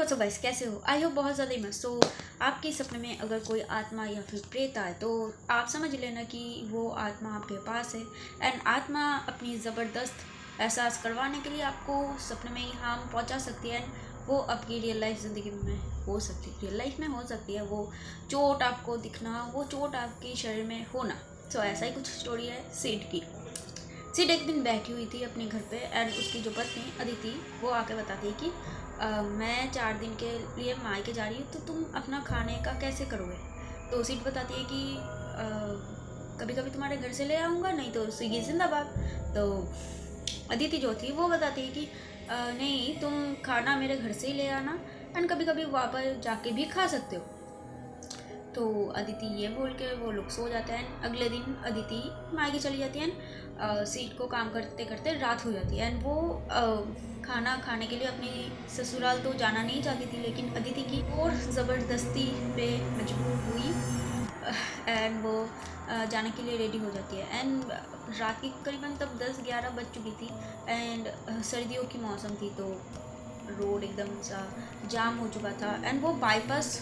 WhatsApp guys, कैसे हो? I hope बहुत ज़्यादा ही मस्त। तो आपके सपने में अगर कोई आत्मा या फिर प्रेत आए तो आप समझ लेना कि वो आत्मा आपके पास है। एंड आत्मा अपनी ज़बरदस्त एहसास करवाने के लिए आपको सपने में ही हार्म पहुंचा सकती है। एंड वो आपकी रियल लाइफ ज़िंदगी में हो सकती है, रियल लाइफ में हो सकती है। वो चोट आपको दिखना, वो चोट आपके शरीर में होना। तो ऐसा ही कुछ स्टोरी है सीड की। सीड एक दिन बैठी हुई थी अपने घर पे एंड उसकी जो पत्नी अदिति वो आके बताती है कि मैं 4 दिन के लिए मायके जा रही हूँ, तो तुम अपना खाने का कैसे करोगे? तो सीड बताती है कि कभी कभी तुम्हारे घर से ले आऊँगा, नहीं तो स्विगी जिंदाबाद। तो अदिति जो थी वो बताती है कि नहीं, तुम खाना मेरे घर से ही ले आना एंड कभी कभी वहाँ पर जाके भी खा सकते हो। तो अदिति ये बोल के वो लोग सो जाते हैं। अगले दिन अदिति मायके चली जाती है। सीट को काम करते करते रात हो जाती है एंड वो खाना खाने के लिए अपनी ससुराल तो जाना नहीं चाहती थी, लेकिन अदिति की और ज़बरदस्ती पे मजबूर हुई एंड वो जाने के लिए रेडी हो जाती है। एंड रात की करीबन तब 10-11 बज चुकी थी एंड सर्दियों की मौसम थी, तो रोड एकदम सा जाम हो चुका था एंड वो बाईपास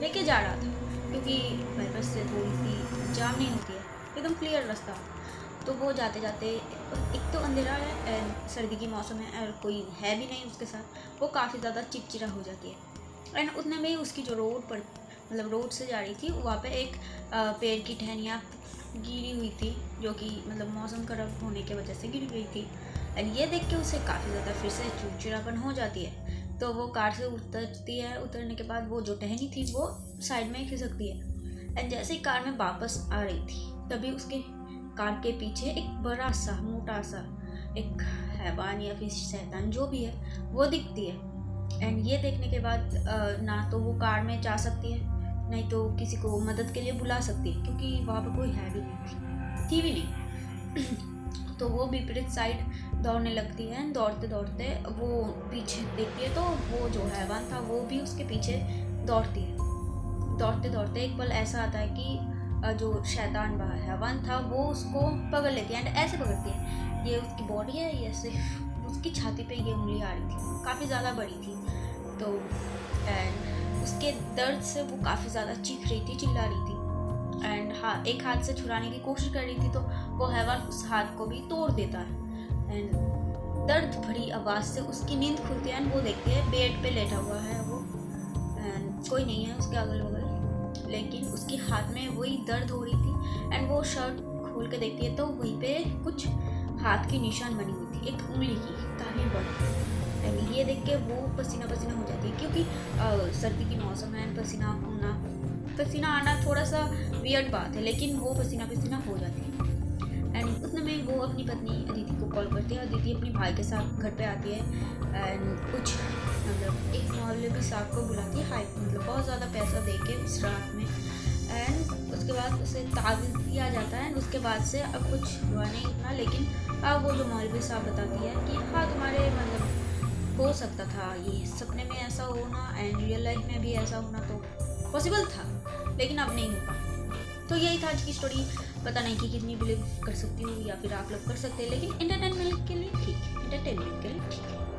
लेके जा रहा था, क्योंकि बाईपास से थोड़ी सी जाम नहीं होती है, एकदम क्लियर रास्ता। तो वो जाते जाते, एक तो अंधेरा है एंड सर्दी की मौसम है और कोई है भी नहीं उसके साथ, वो काफ़ी ज़्यादा चिड़चिड़ा हो जाती है। एंड उतने में ही उसकी जो रोड पर मतलब रोड से जा रही थी वहाँ पे एक पेड़ की टहनियाँ गिरी हुई थी, जो कि मतलब मौसम खराब होने की वजह से गिर गई थी। एंड ये देख के उसे काफ़ी ज़्यादा फिर से चिड़चिड़ापन हो जाती है। तो वो कार से उतरती है। उतरने के बाद वो जो टहनी थी वो साइड में खिसकती है एंड जैसे ही कार में वापस आ रही थी तभी उसके कार के पीछे एक बड़ा सा मोटा सा एक हैवान या फिर शैतान जो भी है वो दिखती है। एंड ये देखने के बाद ना तो वो कार में जा सकती है, नहीं तो किसी को मदद के लिए बुला सकती है, क्योंकि वहाँ पर कोई है भी नहीं थी भी नहीं। तो वो विपरीत साइड दौड़ने लगती है। दौड़ते दौड़ते वो पीछे देखती है तो वो जो हैवान था वो भी उसके पीछे दौड़ती है। दौड़ते दौड़ते एक पल ऐसा आता है कि जो शैतान वह हैवान था वो उसको पकड़ लेती है एंड ऐसे पकड़ती है, ये उसकी बॉडी है, ये ऐसे उसकी छाती पे ये उंगली आ रही थी, काफ़ी ज़्यादा बड़ी थी। तो एंड उसके दर्द से वो काफ़ी ज़्यादा चीख रही थी, चिल्ला रही थी एंड हाँ, एक हाथ से छुड़ाने की कोशिश कर रही थी तो वो हैवान उस हाथ को भी तोड़ देता है। एंड दर्द भरी आवाज़ से उसकी नींद खुलती है एंड वो देखती है बेड पे लेटा हुआ है वो एंड कोई नहीं है उसके अगल बगल, लेकिन उसके हाथ में वही दर्द हो रही थी। एंड वो शर्ट खोल के देखती है तो वहीं पे कुछ हाथ की निशान बनी हुई थी, एक उंगली की काफ़ी बड़ी। एंड ये देख के वो पसीना पसीना हो जाती है, क्योंकि सर्दी की मौसम है, पसीना आना थोड़ा सा वियर्ड बात है, लेकिन वो पसीना पसीना हो जाती है। एंड उतने में वो अपनी पत्नी अदिति को कॉल करती है। अदिति अपने भाई के साथ घर पे आती है एंड कुछ मतलब एक मौलवी साहब को बुलाती है, हाई मतलब बहुत ज़्यादा पैसा दे के उस रात में। एंड उसके बाद उसे तावीज़ दिया जाता है एंड उसके बाद से अब कुछ हुआ नहीं उतना, लेकिन अब वो जो मौलवी साहब बताती है कि हाँ, तुम्हारे मतलब हो सकता था ये सपने में ऐसा होना एंड रियल लाइफ में भी ऐसा होना तो पॉसिबल था, लेकिन अब नहीं होगा। तो यही था आज की स्टोरी। पता नहीं कि कितनी बिलीव कर सकती हूँ या फिर आप लोग कर सकते हैं, लेकिन एंटरटेनमेंट के लिए ठीक है, एंटरटेनमेंट के लिए ठीक है।